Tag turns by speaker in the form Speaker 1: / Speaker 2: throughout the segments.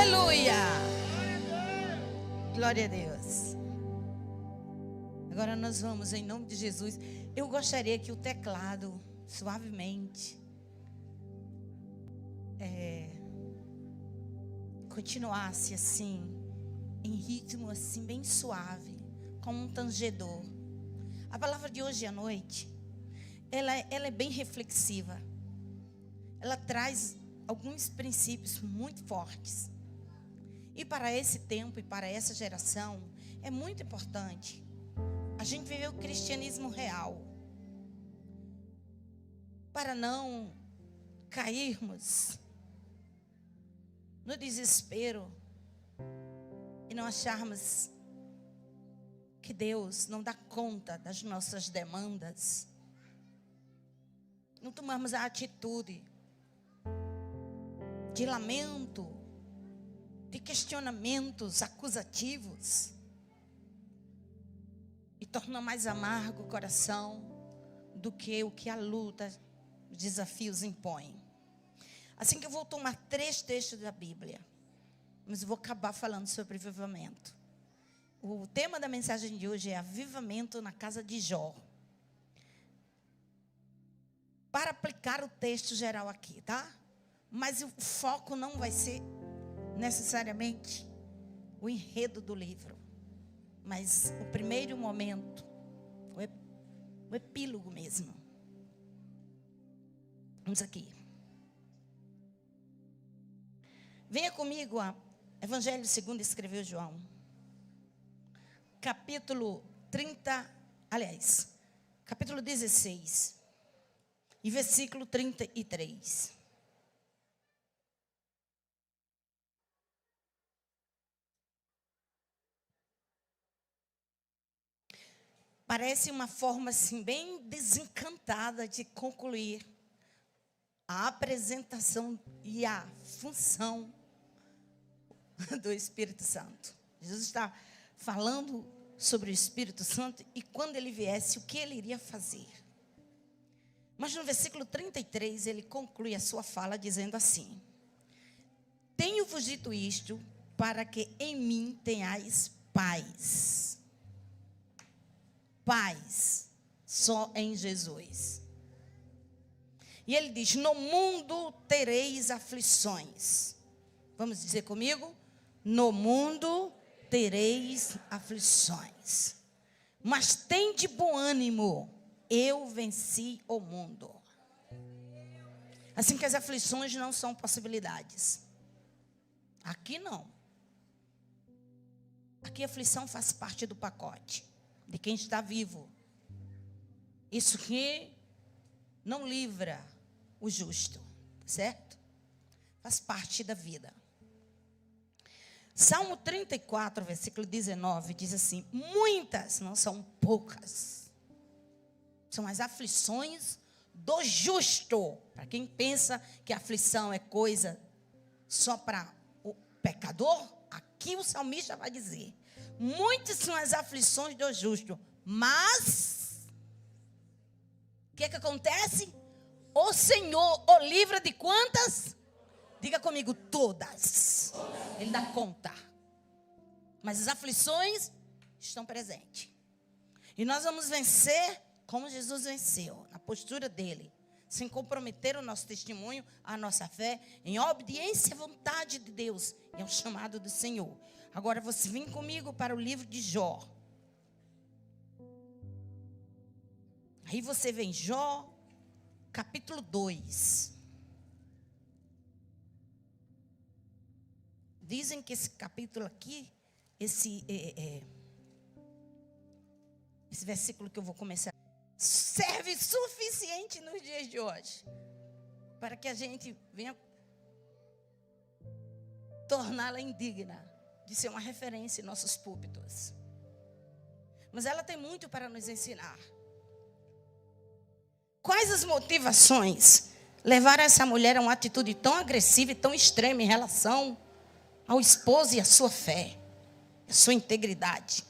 Speaker 1: Aleluia! Glória a Deus. Agora nós vamos, em nome de Jesus. Eu gostaria que o teclado, suavemente, continuasse assim, em ritmo assim, bem suave, como um tangedor. A palavra de hoje à noite, ela é bem reflexiva. Ela traz alguns princípios muito fortes. E para esse tempo e para essa geração, é muito importante a gente viver o cristianismo real. Para não cairmos no desespero e não acharmos que Deus não dá conta das nossas demandas. Não tomarmos a atitude de lamento, de questionamentos acusativos, e torna mais amargo o coração do que o que a luta, os desafios impõem. Assim que eu vou tomar 3 textos da Bíblia, mas eu vou acabar falando sobre avivamento. O tema da mensagem de hoje é avivamento na casa de Jó. Para aplicar o texto geral aqui, tá? Mas o foco não vai ser necessariamente o enredo do livro, mas o primeiro momento, o epílogo mesmo. Vamos aqui. Venha comigo a Evangelho segundo escreveu João, capítulo 16 e versículo 33. Parece uma forma assim bem desencantada de concluir a apresentação e a função do Espírito Santo. Jesus está falando sobre o Espírito Santo e quando ele viesse, o que ele iria fazer. Mas no versículo 33, ele conclui a sua fala dizendo assim: tenho-vos dito isto para que em mim tenhais paz. Paz só em Jesus. E ele diz: no mundo tereis aflições. Vamos dizer comigo? No mundo tereis aflições. Mas tende bom ânimo, eu venci o mundo. Assim que as aflições não são possibilidades. Aqui não. Aqui a aflição faz parte do pacote de quem está vivo. Isso que não livra o justo, certo? Faz parte da vida. Salmo 34, versículo 19, diz assim: muitas, não são poucas, são as aflições do justo. Para quem pensa que a aflição é coisa só para o pecador, aqui o salmista vai dizer: muitas são as aflições do justo, mas o que acontece? O Senhor o livra de quantas? Diga comigo, todas. Ele dá conta. Mas as aflições estão presentes. E nós vamos vencer como Jesus venceu, na postura dele, sem comprometer o nosso testemunho, a nossa fé, em obediência à vontade de Deus e ao chamado do Senhor. Agora você vem comigo para o livro de Jó. Aí você vem Jó, capítulo 2. Dizem que esse capítulo aqui, esse versículo que eu vou começar, serve suficiente nos dias de hoje, para que a gente venha torná-la indigna de ser uma referência em nossos púlpitos. Mas ela tem muito para nos ensinar. Quais as motivações levaram essa mulher a uma atitude tão agressiva e tão extrema em relação ao esposo e à sua fé, à sua integridade?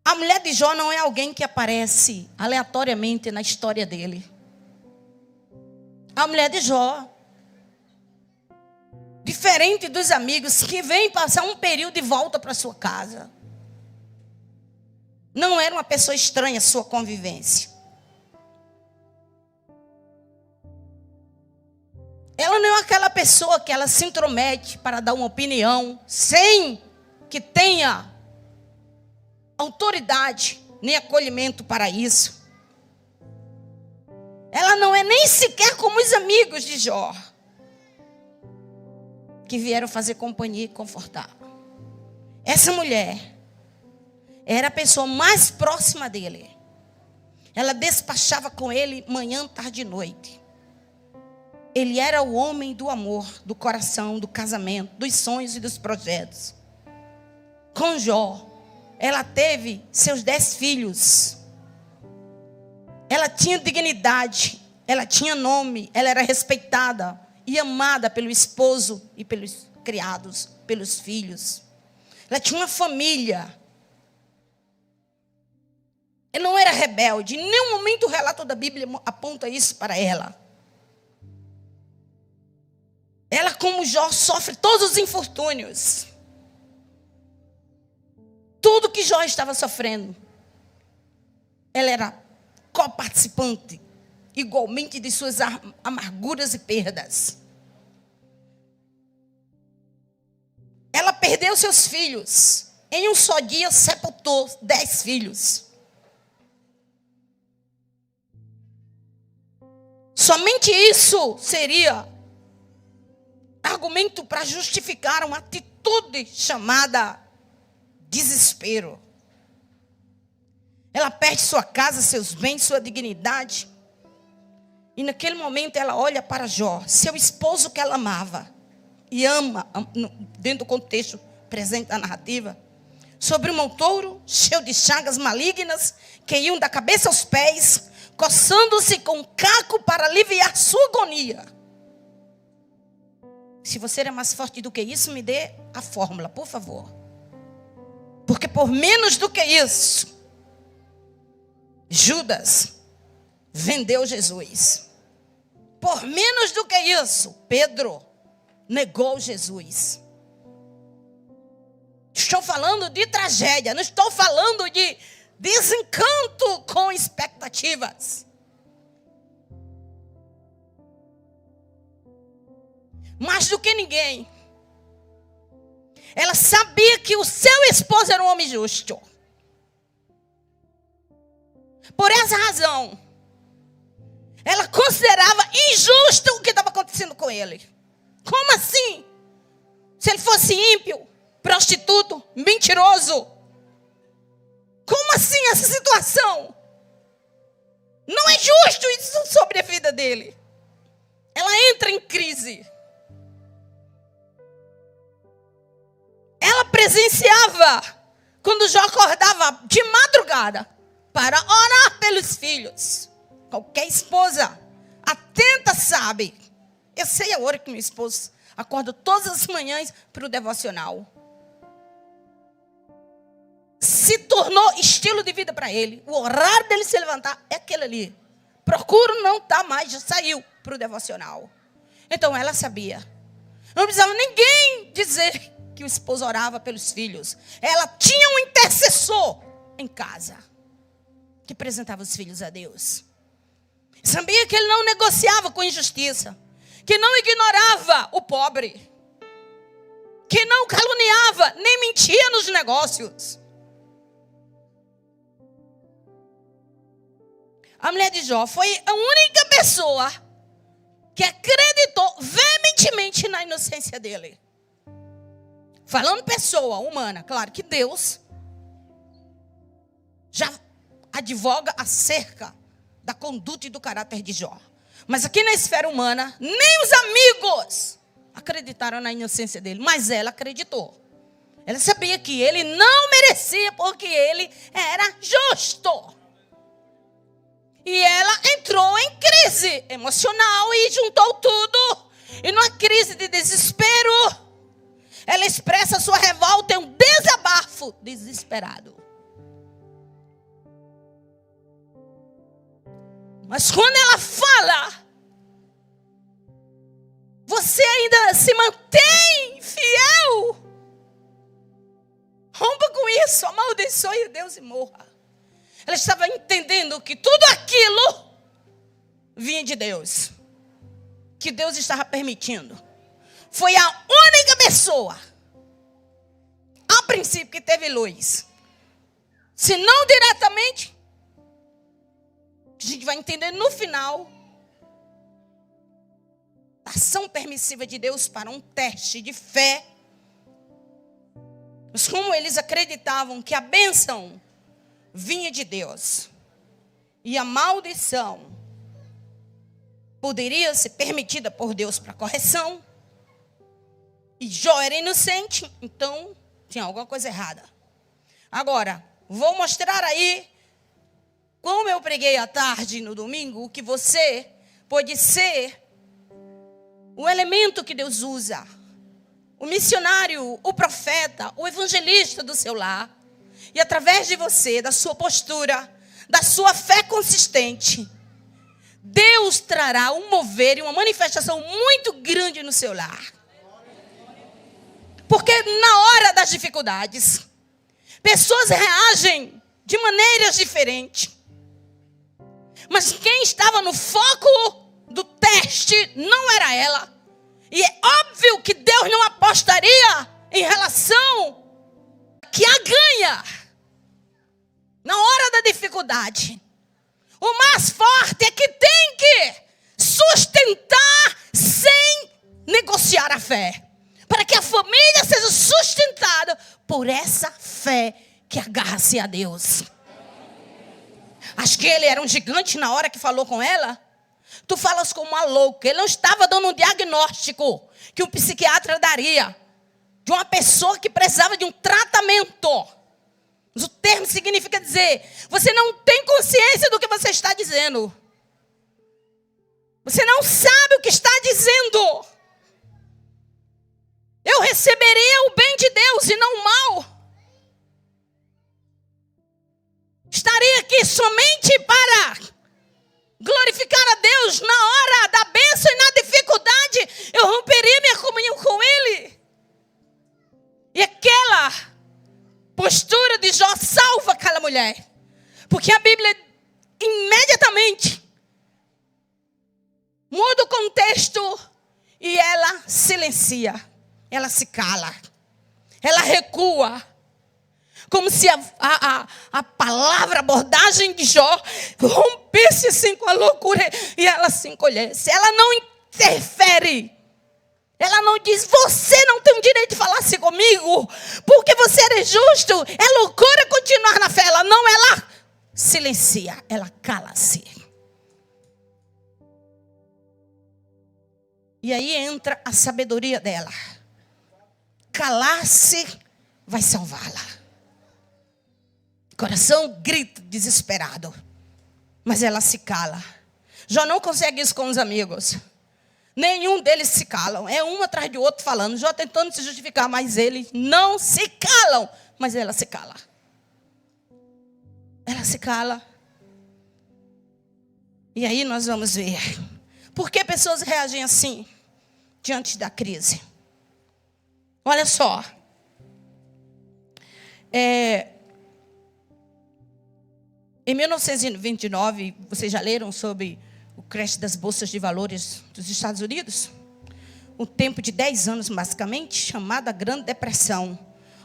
Speaker 1: A mulher de Jó não é alguém que aparece aleatoriamente na história dele. A mulher de Jó Diferente dos amigos que vêm passar um período e voltam para sua casa. Não era uma pessoa estranha à sua convivência. Ela não é aquela pessoa que ela se intromete para dar uma opinião sem que tenha autoridade nem acolhimento para isso. Ela não é nem sequer como os amigos de Jó, que vieram fazer companhia e confortar. Essa mulher era a pessoa mais próxima dele. Ela despachava com ele manhã, tarde e noite. Ele era o homem do amor, do coração, do casamento, dos sonhos e dos projetos. Com Jó, ela teve seus 10 filhos. Ela tinha dignidade, ela tinha nome, ela era respeitada e amada pelo esposo e pelos criados, pelos filhos. Ela tinha uma família. Ela não era rebelde. Em nenhum momento o relato da Bíblia aponta isso para ela. Ela, como Jó, sofre todos os infortúnios. Tudo que Jó estava sofrendo. Ela era coparticipante, igualmente, de suas amarguras e perdas. Ela perdeu seus filhos. Em um só dia, sepultou 10 filhos. Somente isso seria argumento para justificar uma atitude chamada desespero. Ela perde sua casa, seus bens, sua dignidade. E naquele momento ela olha para Jó, seu esposo que ela amava e ama, dentro do contexto presente da narrativa, sobre um montouro cheio de chagas malignas que iam da cabeça aos pés, coçando-se com um caco para aliviar sua agonia. Se você é mais forte do que isso, me dê a fórmula, por favor. Porque por menos do que isso, Judas vendeu Jesus. Por menos do que isso, Pedro negou Jesus. Estou falando de tragédia, não estou falando de desencanto com expectativas. Mais do que ninguém, ela sabia que o seu esposo era um homem justo. Por essa razão, ela considerava injusto o que estava acontecendo com ele. Como assim? Se ele fosse ímpio, prostituto, mentiroso. Como assim essa situação? Não é justo isso sobre a vida dele. Ela entra em crise. Ela presenciava quando Jó acordava de madrugada para orar pelos filhos. Qualquer esposa atenta sabe. Eu sei a hora que meu esposo acorda todas as manhãs para o devocional. Se tornou estilo de vida para ele. O horário dele se levantar é aquele ali. Procuro não estar mais, já saiu para o devocional. Então ela sabia. Não precisava ninguém dizer que o esposo orava pelos filhos. Ela tinha um intercessor em casa que apresentava os filhos a Deus. Sabia que ele não negociava com injustiça, que não ignorava o pobre, que não caluniava nem mentia nos negócios. A mulher de Jó foi a única pessoa que acreditou veementemente na inocência dele. Falando pessoa humana, claro que Deus já advoga acerca da conduta e do caráter de Jó. Mas aqui na esfera humana, nem os amigos acreditaram na inocência dele, mas ela acreditou. Ela sabia que ele não merecia porque ele era justo. E ela entrou em crise emocional e juntou tudo. E numa crise de desespero, ela expressa sua revolta em um desabafo desesperado. Mas quando ela fala, você você ainda se mantém fiel, rompa com isso, amaldiçoe Deus e morra. Ela estava entendendo que tudo aquilo vinha de Deus, que Deus estava permitindo. Foi a única pessoa, a princípio, que teve luz. Se não diretamente, a gente vai entender no final, a ação permissiva de Deus para um teste de fé. Mas como eles acreditavam que a bênção vinha de Deus e a maldição poderia ser permitida por Deus para correção, e Jó era inocente, então tinha alguma coisa errada. Agora, vou mostrar aí, como eu preguei à tarde no domingo, que você pode ser o elemento que Deus usa, o missionário, o profeta, o evangelista do seu lar. E através de você, da sua postura, da sua fé consistente, Deus trará um mover e uma manifestação muito grande no seu lar. Porque na hora das dificuldades, pessoas reagem de maneiras diferentes. Mas quem estava no foco do teste não era ela. E é óbvio que Deus não apostaria em relação que a ganha na hora da dificuldade. O mais forte é que tem que sustentar sem negociar a fé. Para que a família seja sustentada por essa fé que agarra-se a Deus. Acho que ele era um gigante na hora que falou com ela. Tu falas como uma louca. Ele não estava dando um diagnóstico que um psiquiatra daria de uma pessoa que precisava de um tratamento. Mas o termo significa dizer, você não tem consciência do que você está dizendo. Você não sabe o que está dizendo. Eu receberia o bem de Deus e não o mal. Estaria aqui somente para glorificar a Deus na hora da bênção e na dificuldade. Eu romperia minha comunhão com Ele. E aquela postura de Jó salva aquela mulher. Porque a Bíblia imediatamente muda o contexto e ela silencia. Ela se cala. Ela recua. Como se a palavra, a abordagem de Jó rompesse assim com a loucura e ela se encolhesse. Ela não interfere. Ela não diz, você não tem o direito de falar assim comigo, porque você é justo. É loucura continuar na fé. Ela não, ela silencia. Ela cala-se. E aí entra a sabedoria dela. Calar-se vai salvá-la. Coração grita desesperado. Mas ela se cala. Jó não consegue isso com os amigos. Nenhum deles se calam. É um atrás do outro falando. Jó tentando se justificar. Mas eles não se calam. Mas ela se cala. Ela se cala. E aí nós vamos ver. Por que pessoas reagem assim diante da crise? Olha só. Em 1929, vocês já leram sobre o crash das bolsas de valores dos Estados Unidos? Um tempo de 10 anos, basicamente, chamada Grande Depressão.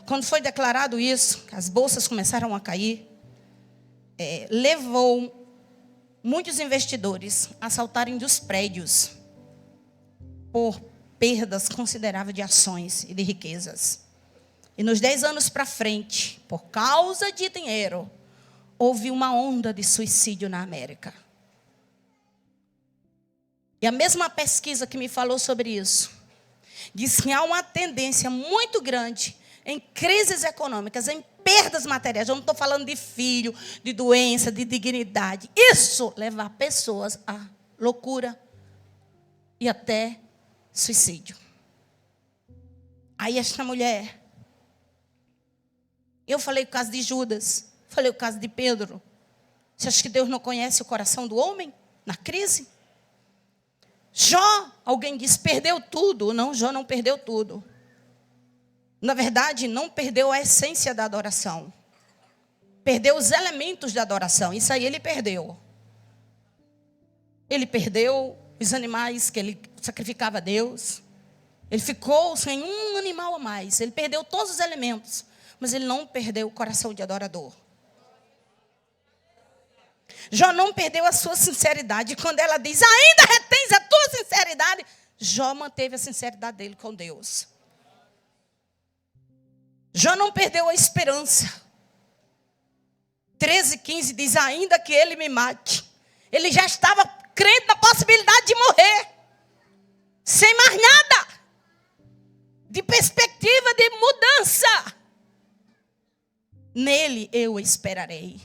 Speaker 1: Quando foi declarado isso, as bolsas começaram a cair, levou muitos investidores a saltarem dos prédios por perdas consideráveis de ações e de riquezas. E nos 10 anos para frente, por causa de dinheiro, houve uma onda de suicídio na América. E a mesma pesquisa que me falou sobre isso, diz que há uma tendência muito grande em crises econômicas, em perdas materiais. Eu não estou falando de filho, de doença, de dignidade. Isso leva pessoas à loucura e até suicídio. Aí esta mulher, eu falei o caso de Judas, falei o caso de Pedro. Você acha que Deus não conhece o coração do homem na crise? Jó, alguém diz, perdeu tudo. Não, Jó não perdeu tudo. Na verdade, não perdeu a essência da adoração. Perdeu os elementos da adoração. Isso aí ele perdeu. Ele perdeu os animais que ele sacrificava a Deus. Ele ficou sem um animal a mais. Ele perdeu todos os elementos. Mas ele não perdeu o coração de adorador. Jó não perdeu a sua sinceridade. Quando ela diz, ainda retens a tua sinceridade, Jó manteve a sinceridade dele com Deus. Jó não perdeu a esperança. 13:15 diz, ainda que ele me mate. Ele já estava crente na possibilidade de morrer. Sem mais nada. De perspectiva de mudança. Nele eu esperarei.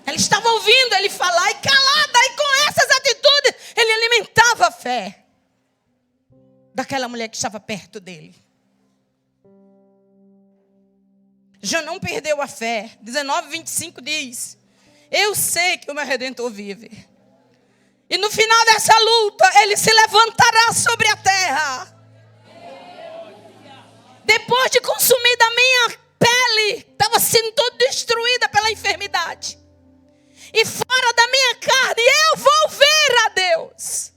Speaker 1: Ele estava ouvindo ele falar e calada. E com essas atitudes ele alimentava a fé daquela mulher que estava perto dele. Já não perdeu a fé. 19:25 diz, eu sei que o meu Redentor vive. E no final dessa luta, ele se levantará sobre a terra. Depois de consumida a minha pele, estava sendo toda destruída pela enfermidade. E fora da minha carne, eu vou ver a Deus.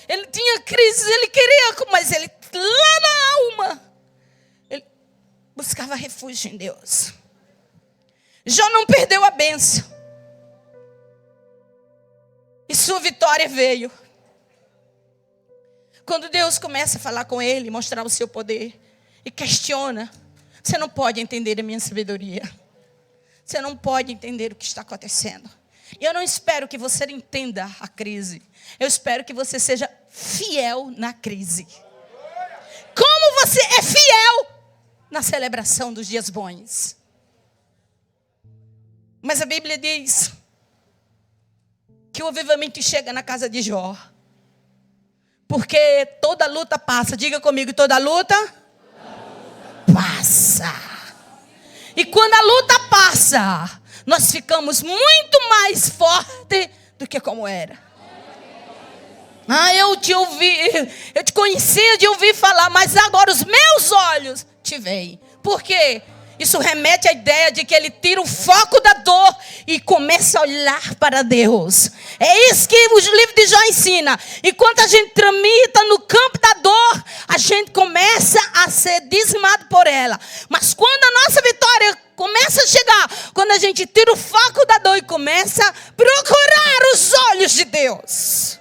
Speaker 1: Ele tinha crises, ele queria, mas ele lá na alma, ele buscava refúgio em Deus. Jó não perdeu a bênção. E sua vitória veio. Quando Deus começa a falar com ele, mostrar o seu poder, e questiona, você não pode entender a minha sabedoria. Você não pode entender o que está acontecendo. E eu não espero que você entenda a crise. Eu espero que você seja fiel na crise. Como você é fiel na celebração dos dias bons. Mas a Bíblia diz que o avivamento chega na casa de Jó. Porque toda luta passa. Diga comigo, toda luta passa. E quando a luta passa, nós ficamos muito mais fortes do que como era. Eu te conhecia de ouvir falar, mas agora os meus olhos te veem. Por quê? Isso remete à ideia de que ele tira o foco da dor e começa a olhar para Deus. É isso que o livro de Jó ensina. Enquanto a gente tramita no campo da dor, a gente começa a ser dizimado por ela. Mas quando a nossa vitória começa a chegar, quando a gente tira o foco da dor e começa a procurar os olhos de Deus.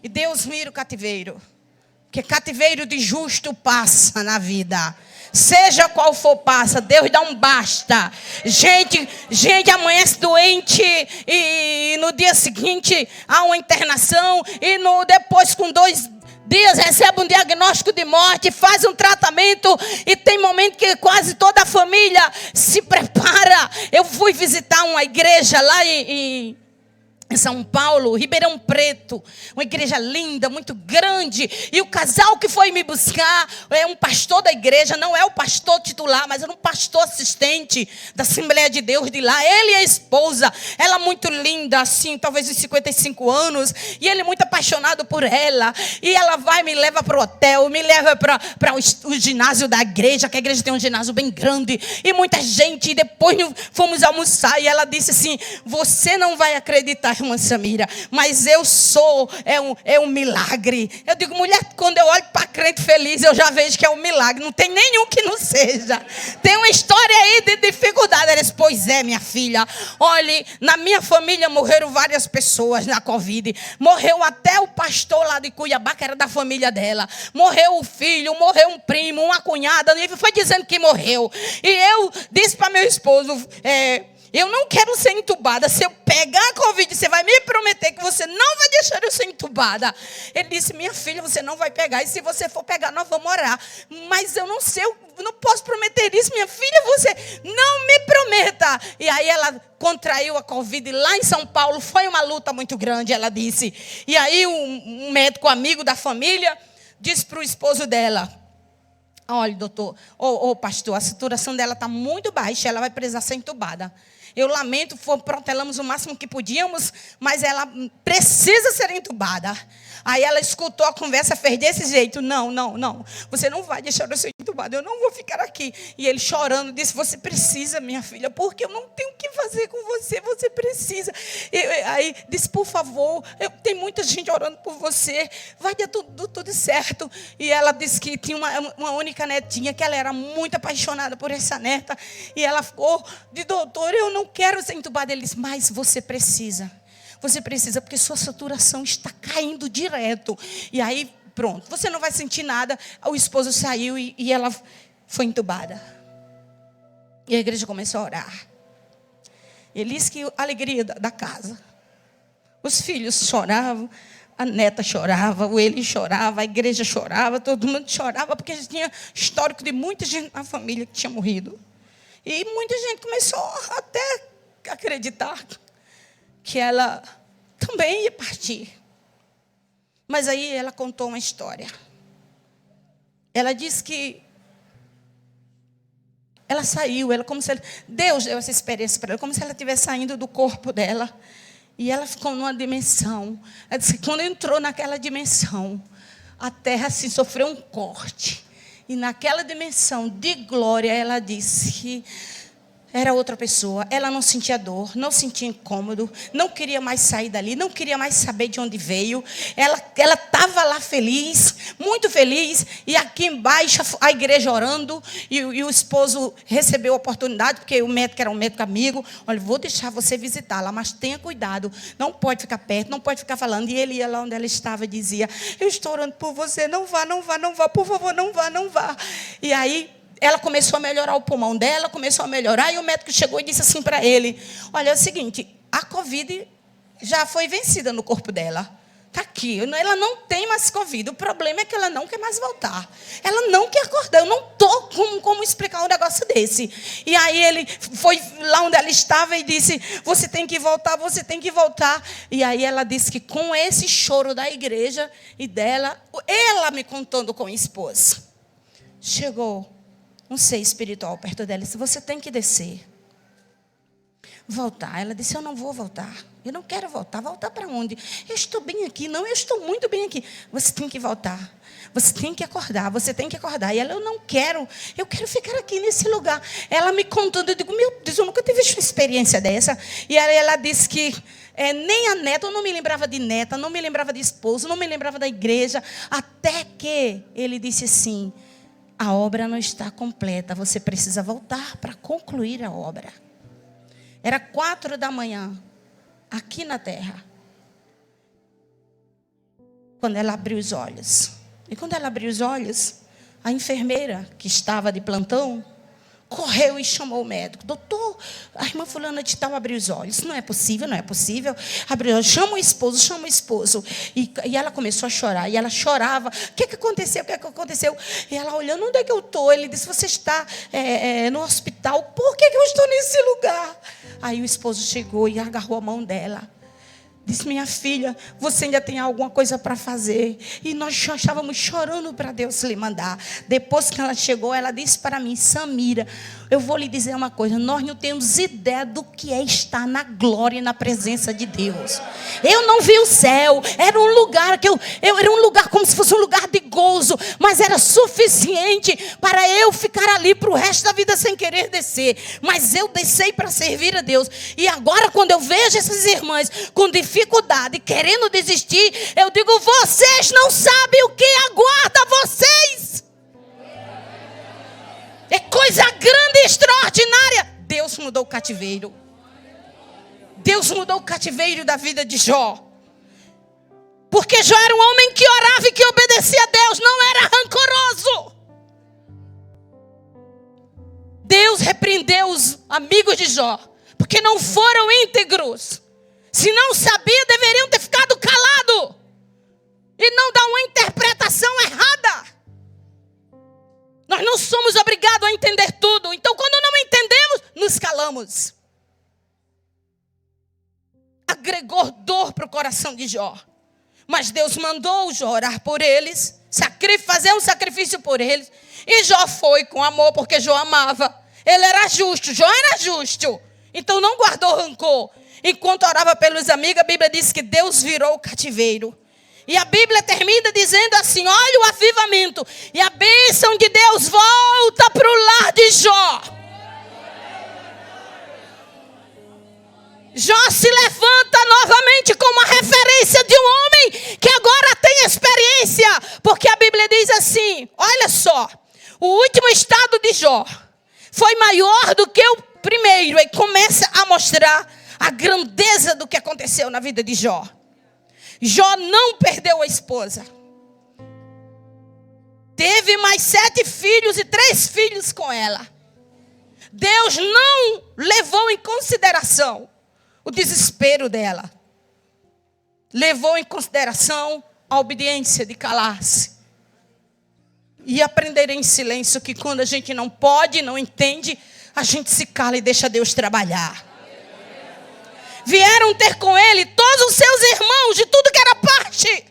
Speaker 1: E Deus mira o cativeiro. Porque cativeiro de justo passa na vida. Seja qual for, passa. Deus dá um basta. Gente amanhece doente e no dia seguinte há uma internação. E depois com 2 dias recebe um diagnóstico de morte. Faz um tratamento e tem momento que quase toda a família se prepara. Eu fui visitar uma igreja lá em São Paulo, Ribeirão Preto, uma igreja linda, muito grande, e o casal que foi me buscar é um pastor da igreja, não é o pastor titular, mas era um pastor assistente da Assembleia de Deus de lá. Ele e a esposa, ela muito linda, assim, talvez uns 55 anos, e ele muito apaixonado por ela, e ela me leva para o hotel, me leva para o ginásio da igreja, que a igreja tem um ginásio bem grande, e muita gente, e depois fomos almoçar, e ela disse assim, você não vai acreditar, irmã Samira, mas eu sou, é um milagre. Eu digo, mulher, quando eu olho para crente feliz, eu já vejo que é um milagre. Não tem nenhum que não seja. Tem uma história aí de dificuldade. Ela disse, pois é, minha filha. Olhe, na minha família morreram várias pessoas na Covid. Morreu até o pastor lá de Cuiabá, que era da família dela. Morreu o filho, morreu um primo, uma cunhada. E foi dizendo que morreu. E eu disse para meu esposo, eu não quero ser entubada. Se eu pegar a Covid, você vai me prometer que você não vai deixar eu ser entubada. Ele disse, minha filha, você não vai pegar. E se você for pegar, nós vamos orar. Mas eu não sei, eu não posso prometer isso. Minha filha, você não me prometa. E aí ela contraiu a Covid lá em São Paulo. Foi uma luta muito grande, ela disse. E aí um médico amigo da família disse para o esposo dela, olha, doutor, pastor, a saturação dela está muito baixa, ela vai precisar ser entubada. Eu lamento, protelamos o máximo que podíamos, mas ela precisa ser entubada. Aí ela escutou a conversa, fez desse jeito. Não. Você não vai deixar eu ser entubada. Eu não vou ficar aqui. E ele chorando disse, você precisa, minha filha, porque eu não tenho o que fazer com você. Você precisa. Aí disse, por favor, tem muita gente orando por você. Vai dar tudo certo. E ela disse que tinha uma única netinha, que ela era muito apaixonada por essa neta. E ela ficou de doutor, eu não quero ser entubada. Ele disse, mas você precisa. Você precisa, porque sua saturação está caindo direto. E aí, pronto, você não vai sentir nada. O esposo saiu e ela foi entubada. E a igreja começou a orar. Ele disse que a alegria da casa. Os filhos choravam, a neta chorava, o Eli chorava, a igreja chorava, todo mundo chorava, porque tinha histórico de muita gente na família que tinha morrido. E muita gente começou até a acreditar que ela também ia partir. Mas aí ela contou uma história. Ela disse que ela saiu, Deus deu essa experiência para ela, como se ela estivesse saindo do corpo dela. E ela ficou numa dimensão. Ela disse que quando entrou naquela dimensão, a terra assim, sofreu um corte. E naquela dimensão de glória, ela disse que era outra pessoa. Ela não sentia dor, não sentia incômodo, não queria mais sair dali, não queria mais saber de onde veio. Ela estava lá feliz, muito feliz. E aqui embaixo a igreja orando. E o esposo recebeu a oportunidade, porque o médico era um médico amigo. Olha, vou deixar você visitá-la, mas tenha cuidado. Não pode ficar perto, não pode ficar falando. E ele ia lá onde ela estava e dizia, eu estou orando por você, não vá, por favor, não vá. E aí ela começou a melhorar o pulmão dela, começou a melhorar, e o médico chegou e disse assim para ele, olha, é o seguinte, a Covid já foi vencida no corpo dela. Está aqui, ela não tem mais Covid, o problema é que ela não quer mais voltar. Ela não quer acordar, eu não estou como explicar um negócio desse. E aí ele foi lá onde ela estava e disse, você tem que voltar. E aí ela disse que com esse choro da igreja e dela, ela me contando com o esposo, chegou um ser espiritual perto dela e disse, você tem que descer. Voltar. Ela disse, eu não vou voltar. Eu não quero voltar. Voltar para onde? Eu estou bem aqui. Não, eu estou muito bem aqui. Você tem que voltar. Você tem que acordar. E ela, eu não quero. Eu quero ficar aqui nesse lugar. Ela me contando, eu digo, meu Deus, eu nunca tive uma experiência dessa. E aí ela disse que nem a neta, eu não me lembrava de neta, não me lembrava de esposo, não me lembrava da igreja. Até que ele disse assim, a obra não está completa, você precisa voltar para concluir a obra. Era 4 da manhã, aqui na terra, quando ela abriu os olhos. E quando ela abriu os olhos, a enfermeira que estava de plantão correu e chamou o médico. Doutor, a irmã fulana de tal abriu os olhos. Não é possível. Abriu os olhos, chama o esposo. E ela começou a chorar. E ela chorava. O que aconteceu? E ela olhando, onde é que eu estou? Ele disse, você está no hospital. Por que eu estou nesse lugar? Aí o esposo chegou e agarrou a mão dela. Disse, minha filha, você ainda tem alguma coisa para fazer. E nós estávamos chorando para Deus lhe mandar. Depois que ela chegou, ela disse para mim, Samira, eu vou lhe dizer uma coisa. Nós não temos ideia do que é estar na glória e na presença de Deus. Eu não vi o céu. Era um lugar era um lugar como se fosse um lugar de gozo. Mas era suficiente para eu ficar ali para o resto da vida sem querer descer. Mas eu desci para servir a Deus. E agora quando eu vejo essas irmãs com dificuldade, querendo desistir, eu digo, vocês não sabem o que aguarda vocês. É coisa grande e extraordinária. Deus mudou o cativeiro. Deus mudou o cativeiro da vida de Jó. Porque Jó era um homem que orava e que obedecia a Deus, não era rancoroso. Deus repreendeu os amigos de Jó, porque não foram íntegros. Se não sabia, deveriam ter ficado calados. E não dar uma interpretação errada. Nós não somos obrigados a entender tudo. Então, quando não entendemos, nos calamos. Agregou dor para o coração de Jó. Mas Deus mandou Jó orar por eles, fazer um sacrifício por eles. E Jó foi com amor, porque Jó amava. Ele era justo, Jó era justo. Então não guardou rancor. Enquanto orava pelos amigos, a Bíblia diz que Deus virou o cativeiro. E a Bíblia termina dizendo assim: olha o avivamento. E a bênção de Deus volta para o lar de Jó. Jó se levanta novamente como a referência de um homem que agora tem experiência. Porque a Bíblia diz assim, olha só. O último estado de Jó foi maior do que o primeiro. E começa a mostrar a grandeza do que aconteceu na vida de Jó. Jó não perdeu a esposa. Teve mais 7 filhos e 3 filhos com ela. Deus não levou em consideração o desespero dela. Levou em consideração a obediência de calar-se. E aprender em silêncio que quando a gente não pode, não entende, a gente se cala e deixa Deus trabalhar. Vieram ter com ele todos os seus irmãos de tudo que era parte.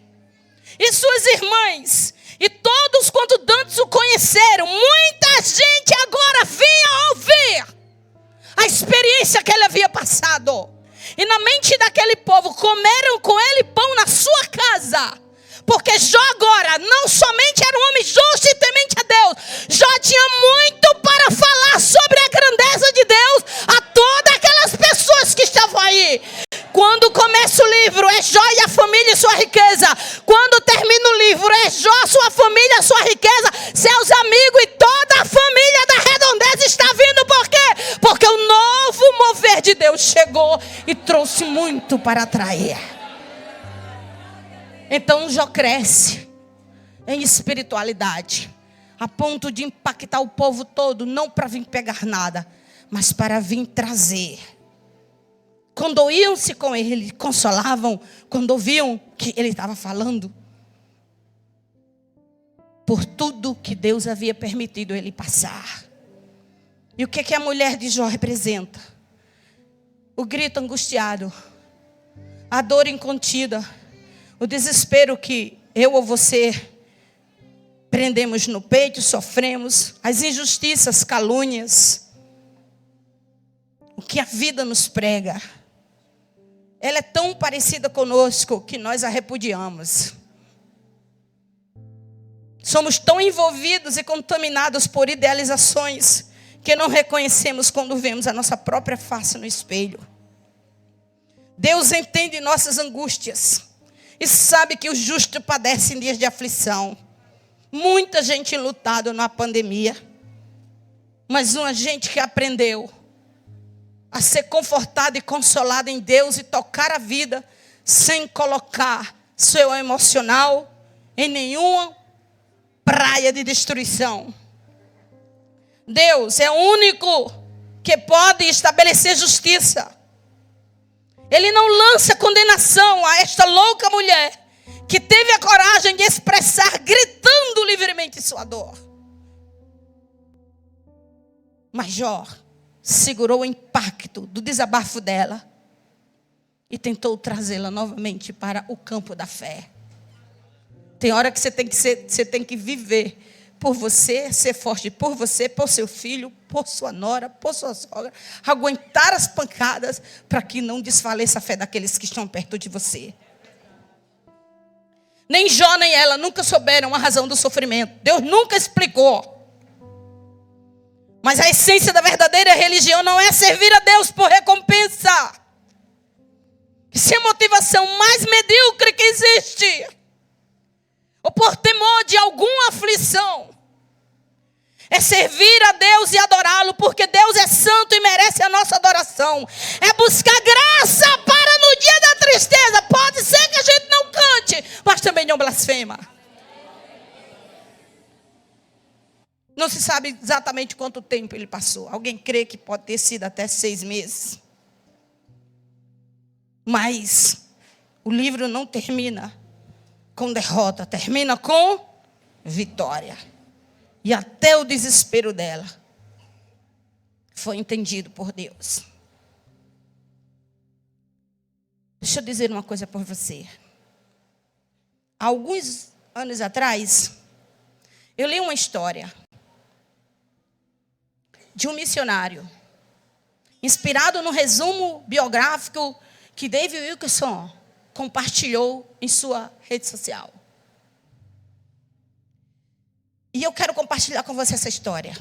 Speaker 1: E suas irmãs. E todos quanto dantes o conheceram. Muita gente agora vinha ouvir a experiência que ele havia passado. E na mente daquele povo, comeram com ele pão na sua casa. Porque Jó agora não somente era um homem justo e temente a Deus. Jó tinha muito para falar sobre a grandeza de Deus a todas aquelas pessoas que estavam aí. Quando começa o livro, é Jó e a família e sua riqueza. Quando termina o livro, é Jó, sua família, sua riqueza, seus amigos e toda a família da redondeza está vindo. Por quê? Porque o novo mover de Deus chegou e trouxe muito para atrair. Então Jó cresce em espiritualidade, a ponto de impactar o povo todo, não para vir pegar nada, mas para vir trazer. Condoíam-se com ele, consolavam quando ouviam que ele estava falando. Por tudo que Deus havia permitido ele passar. E o que a mulher de Jó representa? O grito angustiado, a dor incontida, o desespero que eu ou você prendemos no peito, sofremos, as injustiças, calúnias, o que a vida nos prega. Ela é tão parecida conosco que nós a repudiamos. Somos tão envolvidos e contaminados por idealizações que não reconhecemos quando vemos a nossa própria face no espelho. Deus entende nossas angústias e sabe que os justos padecem dias de aflição. Muita gente lutado na pandemia, mas uma gente que aprendeu a ser confortada e consolada em Deus e tocar a vida sem colocar seu emocional em nenhuma praia de destruição. Deus é o único que pode estabelecer justiça. Ele não lança condenação a esta louca mulher que teve a coragem de expressar gritando livremente sua dor. Mas Jó segurou o impacto do desabafo dela e tentou trazê-la novamente para o campo da fé. Tem hora que você tem que viver por você, ser forte por você, por seu filho, por sua nora, por sua sogra, aguentar as pancadas para que não desfaleça a fé daqueles que estão perto de você. Nem Jó nem ela nunca souberam a razão do sofrimento. Deus nunca explicou. Mas a essência da verdadeira religião não é servir a Deus por recompensa. Isso é a motivação mais medíocre que existe. Ou por temor de alguma aflição. É servir a Deus e adorá-lo, porque Deus é santo e merece a nossa adoração. É buscar graça para no dia da tristeza. Pode ser que a gente não cante, mas também não blasfema. Não se sabe exatamente quanto tempo ele passou. Alguém crê que pode ter sido até 6 meses. Mas o livro não termina com derrota, termina com vitória. E até o desespero dela foi entendido por Deus. Deixa eu dizer uma coisa para você. Há alguns anos atrás, eu li uma história de um missionário inspirado no resumo biográfico que David Wilkerson compartilhou em sua rede social. E eu quero compartilhar com você essa história.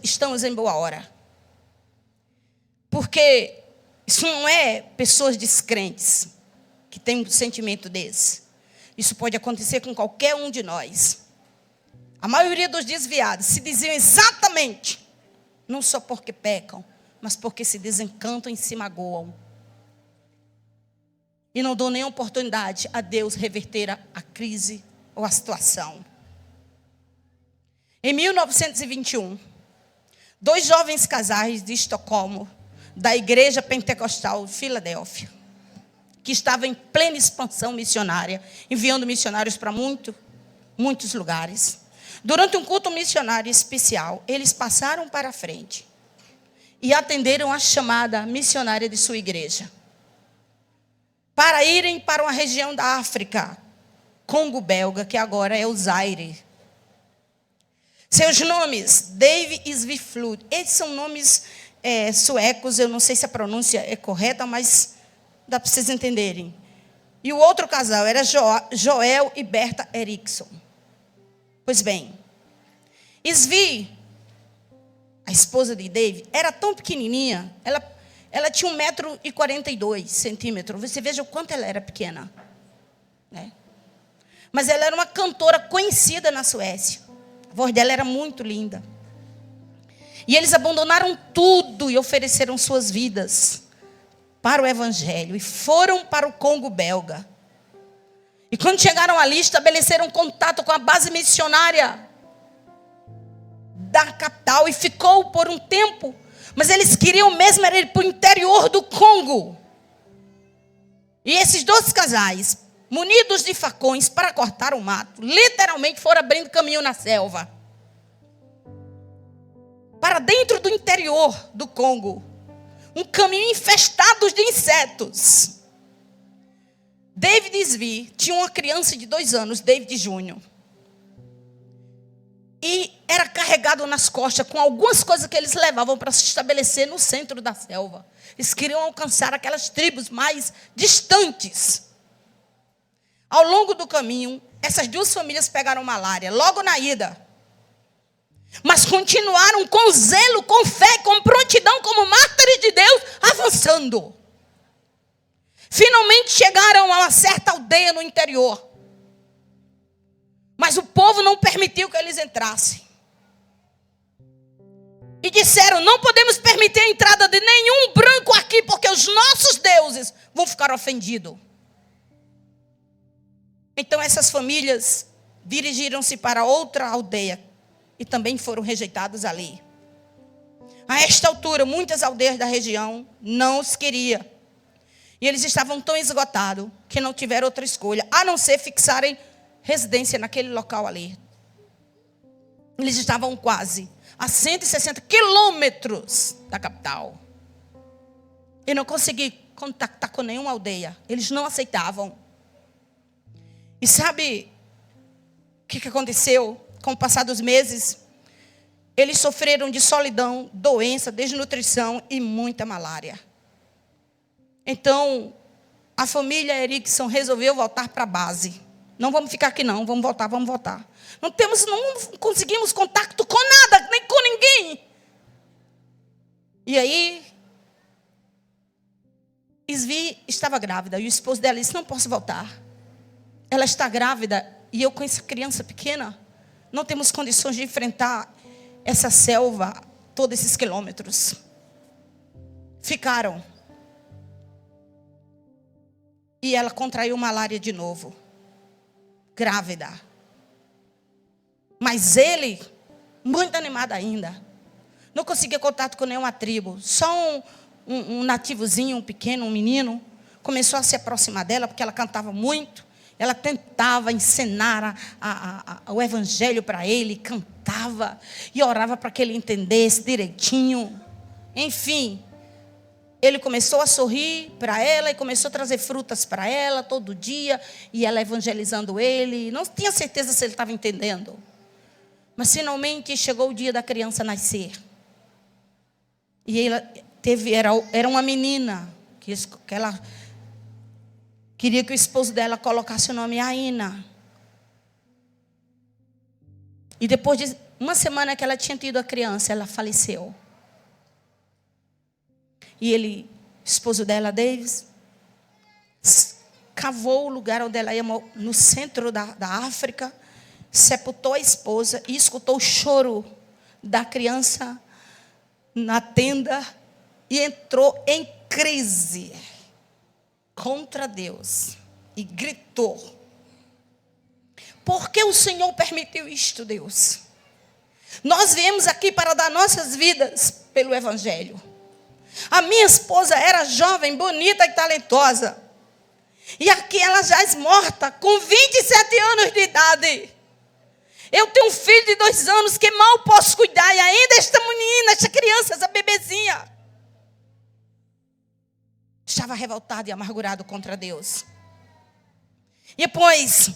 Speaker 1: Estamos em boa hora. Porque isso não é pessoas descrentes que têm um sentimento desse. Isso pode acontecer com qualquer um de nós. A maioria dos desviados se desviam exatamente, não só porque pecam, mas porque se desencantam e se magoam. E não dão nem oportunidade a Deus reverter a crise ou a situação. Em 1921, 2 jovens casais de Estocolmo, da Igreja Pentecostal de Filadélfia, que estava em plena expansão missionária, enviando missionários para muitos lugares. Durante um culto missionário especial, eles passaram para a frente e atenderam a chamada missionária de sua igreja para irem para uma região da África, Congo belga, que agora é o Zaire. Seus nomes, Dave e Sviflud. Esses são nomes suecos, eu não sei se a pronúncia é correta, mas dá para vocês entenderem. E o outro casal era Joel e Berta Eriksson. Pois bem, Svi, a esposa de Dave, era tão pequenininha, ela tinha 1,42 m. Você veja o quanto ela era pequena. Né? Mas ela era uma cantora conhecida na Suécia. A voz dela era muito linda. E eles abandonaram tudo e ofereceram suas vidas para o Evangelho. E foram para o Congo belga. E quando chegaram ali, estabeleceram contato com a base missionária da capital. E ficou por um tempo. Mas eles queriam mesmo ir para o interior do Congo. E esses 2 casais, munidos de facões para cortar o mato, literalmente foram abrindo caminho na selva. Para dentro do interior do Congo. Um caminho infestado de insetos. David Svi tinha uma criança de 2 anos, David Júnior. E era carregado nas costas com algumas coisas que eles levavam para se estabelecer no centro da selva. Eles queriam alcançar aquelas tribos mais distantes. Ao longo do caminho, essas 2 famílias pegaram malária, logo na ida. Mas continuaram com zelo, com fé, com prontidão, como mártires de Deus, avançando. Finalmente chegaram a uma certa aldeia no interior. Mas o povo não permitiu que eles entrassem. E disseram, não podemos permitir a entrada de nenhum branco aqui, porque os nossos deuses vão ficar ofendidos. Então essas famílias dirigiram-se para outra aldeia e também foram rejeitados ali. A esta altura, muitas aldeias da região não os queriam. E eles estavam tão esgotados que não tiveram outra escolha, a não ser fixarem residência naquele local ali. Eles estavam quase a 160 quilômetros da capital. E não consegui contactar com nenhuma aldeia. Eles não aceitavam. E sabe o que aconteceu? Com o passar dos meses, eles sofreram de solidão, doença, desnutrição e muita malária. Então, a família Eriksson resolveu voltar para a base. Não vamos ficar aqui não, vamos voltar. Não conseguimos contato com nada, nem com ninguém. E aí, Svi estava grávida e o esposo dela disse, não posso voltar. Ela está grávida e eu com essa criança pequena, não temos condições de enfrentar essa selva, todos esses quilômetros. Ficaram. E ela contraiu malária de novo. Grávida. Mas ele, muito animado ainda, não conseguia contato com nenhuma tribo. Só um nativozinho, um pequeno, um menino, começou a se aproximar dela, porque ela cantava muito. Ela tentava ensinar o evangelho para ele, cantava e orava para que ele entendesse direitinho. Enfim, ele começou a sorrir para ela e começou a trazer frutas para ela todo dia. E ela evangelizando ele. Não tinha certeza se ele estava entendendo. Mas finalmente chegou o dia da criança nascer. E era uma menina, que ela queria que o esposo dela colocasse o nome Aina. E depois de uma semana que ela tinha tido a criança, ela faleceu. E o esposo dela, Davis, cavou o lugar onde ela ia, no centro da África, sepultou a esposa e escutou o choro da criança na tenda e entrou em crise contra Deus e gritou: por que o Senhor permitiu isto, Deus? Nós viemos aqui para dar nossas vidas pelo Evangelho. A minha esposa era jovem, bonita e talentosa. E aqui ela já é morta, com 27 anos de idade. Eu tenho um filho de 2 anos que mal posso cuidar. E ainda esta menina, esta criança, essa bebezinha, estava revoltado e amargurado contra Deus. E depois,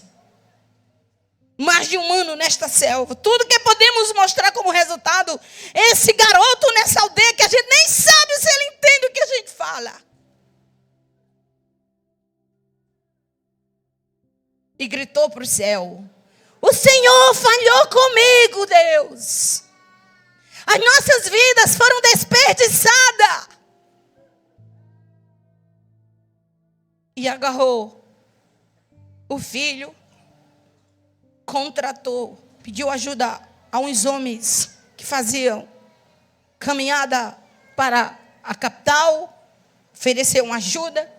Speaker 1: mais de 1 ano nesta selva, tudo que podemos mostrar como resultado, esse garoto nessa aldeia que a gente nem sabe se ele entende o que a gente fala. E gritou para o céu: o Senhor falhou comigo, Deus. As nossas vidas foram desperdiçadas. E agarrou o filho, contratou, pediu ajuda a uns homens que faziam caminhada para a capital, ofereceram ajuda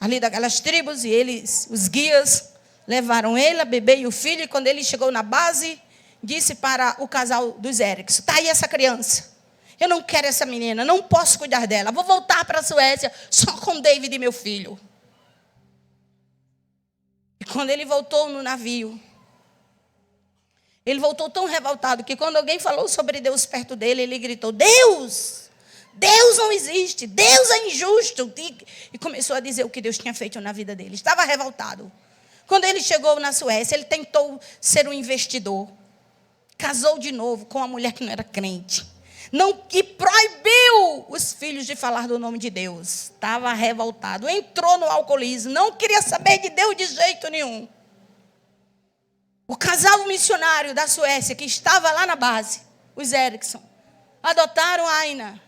Speaker 1: ali daquelas tribos, e eles, os guias, levaram ele, a bebê e o filho, e quando ele chegou na base, disse para o casal dos Erickson: está aí essa criança, eu não quero essa menina, não posso cuidar dela, vou voltar para a Suécia só com David e meu filho. E quando ele voltou no navio, ele voltou tão revoltado que quando alguém falou sobre Deus perto dele, ele gritou: Deus não existe, Deus é injusto. E começou a dizer o que Deus tinha feito na vida dele. Estava revoltado. Quando ele chegou na Suécia, ele tentou ser um investidor. Casou de novo com uma mulher que não era crente. E proibiu os filhos de falar do nome de Deus. Estava revoltado. Entrou no alcoolismo. Não queria saber de Deus de jeito nenhum. O casal missionário da Suécia, que estava lá na base, os Erickson, adotaram a Aina.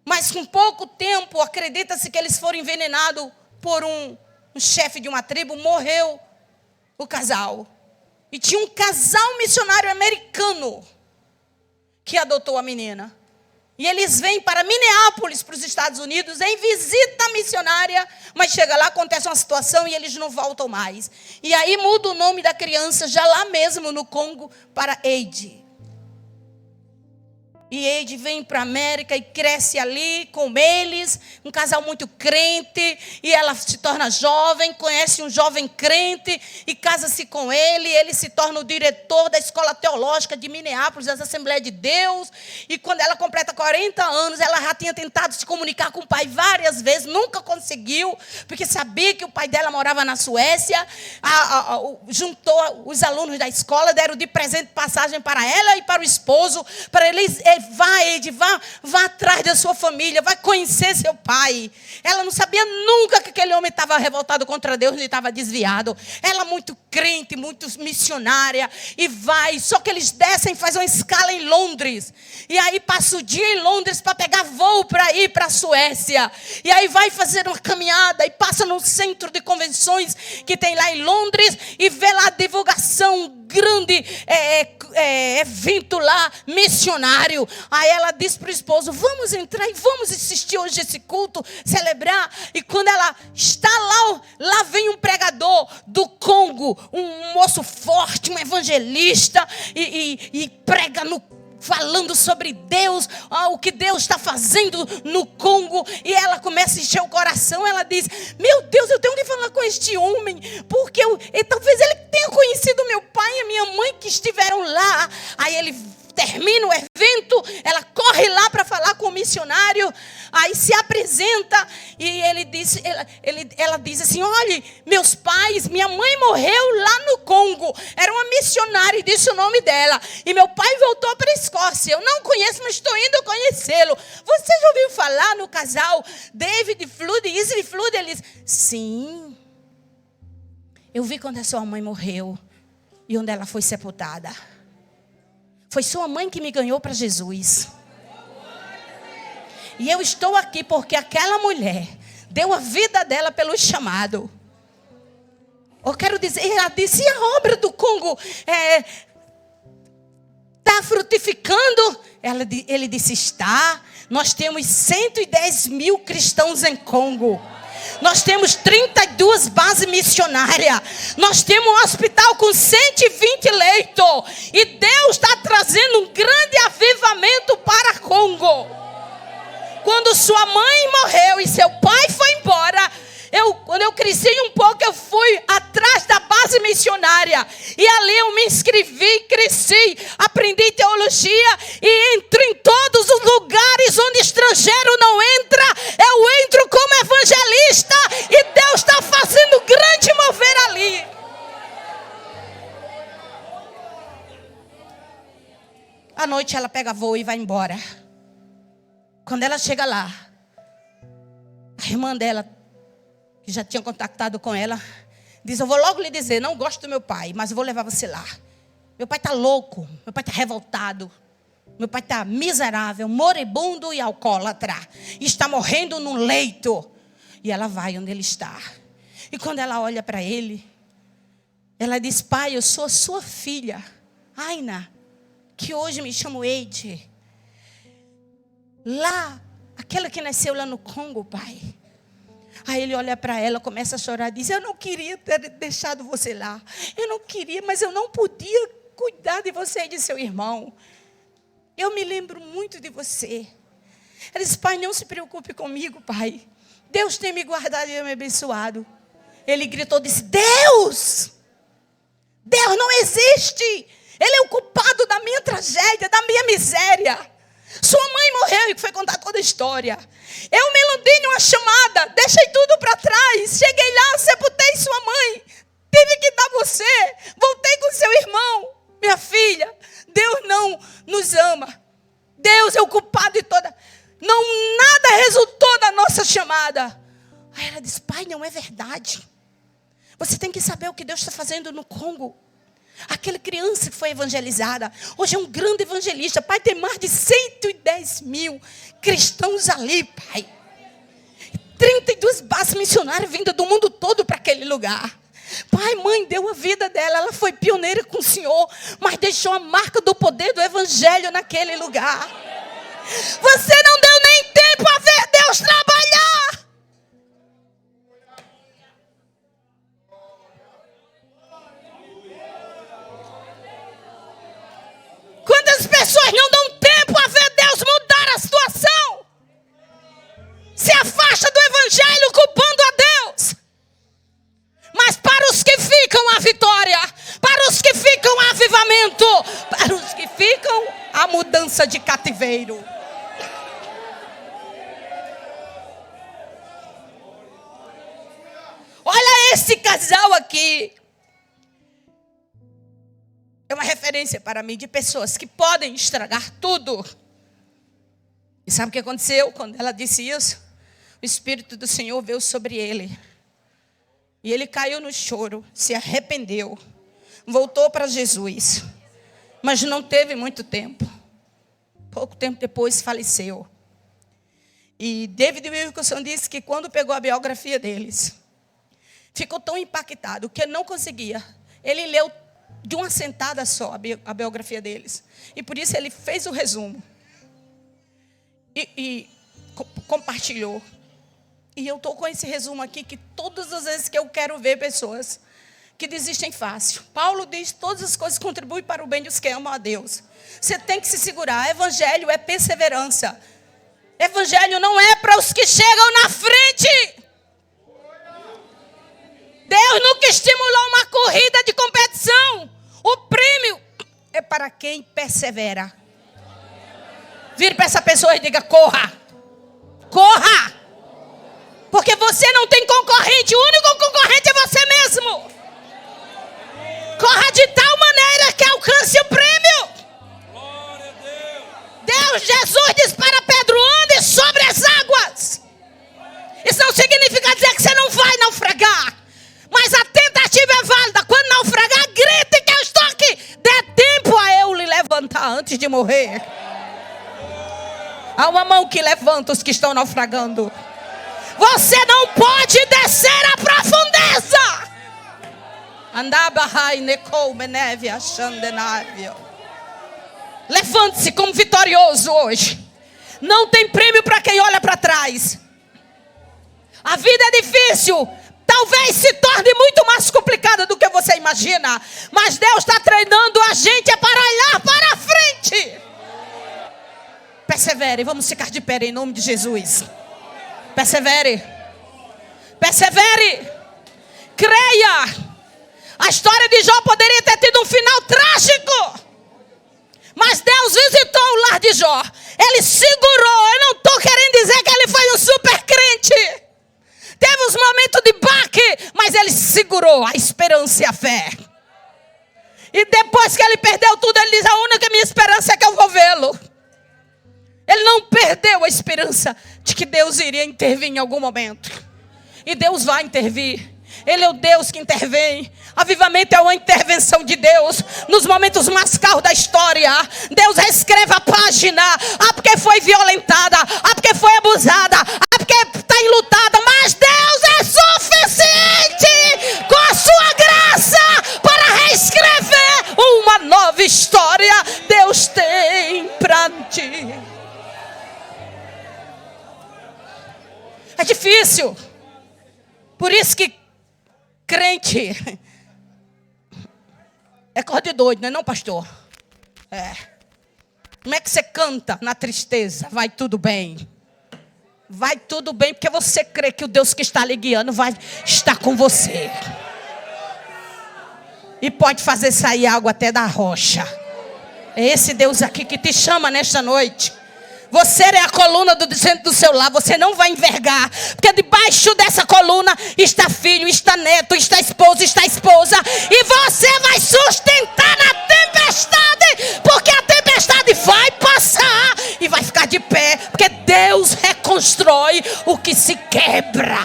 Speaker 1: Mas com pouco tempo, acredita-se que eles foram envenenados por um chefe de uma tribo. Morreu o casal. E tinha um casal missionário americano que adotou a menina. E eles vêm para Minneapolis, para os Estados Unidos, em visita missionária. Mas chega lá, acontece uma situação e eles não voltam mais. E aí muda o nome da criança, já lá mesmo no Congo, para Eide. E Eide vem para a América e cresce ali com eles, um casal muito crente, e ela se torna jovem, conhece um jovem crente e casa-se com ele se torna o diretor da escola teológica de Minneapolis, das Assembleias de Deus, e quando ela completa 40 anos, ela já tinha tentado se comunicar com o pai várias vezes, nunca conseguiu, porque sabia que o pai dela morava na Suécia, juntou os alunos da escola, deram de presente passagem para ela e para o esposo, para eles... Vá atrás da sua família, vai conhecer seu pai. Ela não sabia nunca que aquele homem estava revoltado contra Deus e estava desviado. Ela muito crente, muito missionária, e vai. Só que eles descem, fazem uma escala em Londres. E aí passa o dia em Londres para pegar voo para ir para a Suécia. E aí vai fazer uma caminhada e passa no centro de convenções que tem lá em Londres e vê lá a divulgação, grande evento lá, missionário. Aí ela diz para o esposo: vamos entrar e vamos assistir hoje esse culto, celebrar. E quando ela está lá vem um pregador do Congo, um moço forte, um evangelista, e prega falando sobre Deus, o que Deus está fazendo no Congo. E ela começa a encher o coração. Ela diz: meu Deus, eu tenho que falar com este homem, porque talvez ele tenha conhecido meu pai e minha mãe que estiveram lá. Aí ele termina o evento, ela corre lá para falar com o missionário, aí se apresenta E ela diz assim: olha, meus pais, minha mãe morreu lá no Congo. Era uma missionária e disse o nome dela. E meu pai voltou para a Escócia. Eu não conheço, mas estou indo conhecê-lo. Você já ouviu falar no casal David Flood e Izzy Flood? Ele disse: sim. Eu vi quando a sua mãe morreu e onde ela foi sepultada. Foi sua mãe que me ganhou para Jesus. E eu estou aqui porque aquela mulher deu a vida dela pelo chamado. Eu quero dizer, ela disse: e a obra do Congo está frutificando? Ele disse: está. Nós temos 110 mil cristãos em Congo. Nós temos 32 bases missionárias. Nós temos um hospital com 120 leitos. E Deus está trazendo um grande avivamento para Congo. Quando sua mãe morreu e seu pai foi embora, quando eu cresci um pouco, eu fui atrás da base missionária. E ali eu me inscrevi, cresci, aprendi teologia e entro em todos os lugares onde estrangeiro não entra. Eu entro como evangelista e Deus está fazendo grande mover ali. À noite ela pega voo e vai embora. Quando ela chega lá, a irmã dela, que já tinha contactado com ela, diz: eu vou logo lhe dizer, não gosto do meu pai, mas vou levar você lá. Meu pai está louco, meu pai está revoltado, meu pai está miserável, moribundo e alcoólatra, e está morrendo num leito. E ela vai onde ele está. E quando ela olha para ele, ela diz: pai, eu sou sua filha, Aina, que hoje me chamo Eide. Lá, aquela que nasceu lá no Congo, pai. Aí ele olha para ela, começa a chorar, diz: eu não queria ter deixado você lá. Eu não queria, mas eu não podia cuidar de você e de seu irmão. Eu me lembro muito de você. Ela diz: pai, não se preocupe comigo, pai. Deus tem me guardado e me abençoado. Ele gritou, disse: Deus não existe. Ele é o culpado da minha tragédia, da minha miséria. Sua mãe morreu e foi contar toda a história. Eu me iludi numa chamada, deixei tudo para trás. Cheguei lá, sepultei sua mãe. Tive que dar você. Voltei com seu irmão. Minha filha, Deus não nos ama. Deus é o culpado de toda. Nada resultou da nossa chamada. Aí ela disse: pai, não é verdade. Você tem que saber o que Deus está fazendo no Congo. Aquela criança que foi evangelizada, hoje é um grande evangelista. Pai, tem mais de 110 mil cristãos ali, pai. 32 bases missionárias vindas do mundo todo para aquele lugar. Pai, mãe deu a vida dela, ela foi pioneira com o Senhor, mas deixou a marca do poder do evangelho naquele lugar. Você não deu nem tempo a ver Deus trabalhar. Quantas pessoas não dão tempo a ver Deus mudar a situação? Se afasta do evangelho culpando a Deus. Mas para os que ficam a vitória, para os que ficam a avivamento, para os que ficam a mudança de cativeiro. Olha esse casal aqui. É uma referência para mim de pessoas que podem estragar tudo. E sabe o que aconteceu quando ela disse isso? O Espírito do Senhor veio sobre ele. E ele caiu no choro, se arrependeu, voltou para Jesus. Mas não teve muito tempo. Pouco tempo depois faleceu. E David Wilkerson disse que quando pegou a biografia deles, ficou tão impactado que não conseguia. Ele leu de uma sentada só a biografia deles. E por isso ele fez o resumo. E compartilhou. E eu estou com esse resumo aqui, que todas as vezes que eu quero ver pessoas que desistem fácil. Paulo diz: todas as coisas contribuem para o bem dos que amam a Deus. Você tem que se segurar. Evangelho é perseverança. Evangelho não é para os que chegam na frente. Deus nunca estimulou uma corrida de competição. O prêmio é para quem persevera. Vire para essa pessoa e diga: corra. Corra. Porque você não tem concorrente. O único concorrente é você mesmo. Corra de tal maneira que alcance o prêmio. Jesus diz para Pedro: ande sobre as águas. Isso não significa dizer que você não vai naufragar. Mas a tentativa é válida. Quando naufragar, grite que eu estou aqui. Dê tempo a eu lhe levantar antes de morrer. Há uma mão que levanta os que estão naufragando. Você não pode descer à profundeza. Levante-se como vitorioso hoje. Não tem prêmio para quem olha para trás. A vida é difícil. Talvez se torne muito mais complicada do que você imagina. Mas Deus está treinando a gente para olhar para a frente. Persevere. Vamos ficar de pé em nome de Jesus. Persevere. Persevere. Creia. A história de Jó poderia ter tido um final trágico. Mas Deus visitou o lar de Jó. Ele segurou. Eu não estou querendo dizer que ele foi um super crente. Teve uns momentos de baque, mas ele segurou a esperança e a fé. E depois que ele perdeu tudo, ele diz: a única minha esperança é que eu vou vê-lo. Ele não perdeu a esperança de que Deus iria intervir em algum momento. E Deus vai intervir. Ele é o Deus que intervém. Avivamento é uma intervenção de Deus nos momentos mais caros da história. Deus reescreve a página. Porque foi violentada, porque foi abusada, porque está enlutada. Mas Deus é suficiente com a sua graça para reescrever uma nova história. Deus tem para ti. É difícil. Por isso que crente é cor de doido, não é não, pastor? É. Como é que você canta na tristeza? Vai tudo bem. Vai tudo bem porque você crê que o Deus que está lhe guiando vai estar com você. E pode fazer sair água até da rocha. É esse Deus aqui que te chama nesta noite. Você é a coluna do centro do seu lar. Você não vai envergar. Porque debaixo dessa coluna está filho, está neto, está esposa. E você vai sustentar na tempestade. Porque a tempestade vai passar. E vai ficar de pé. Porque Deus reconstrói o que se quebra.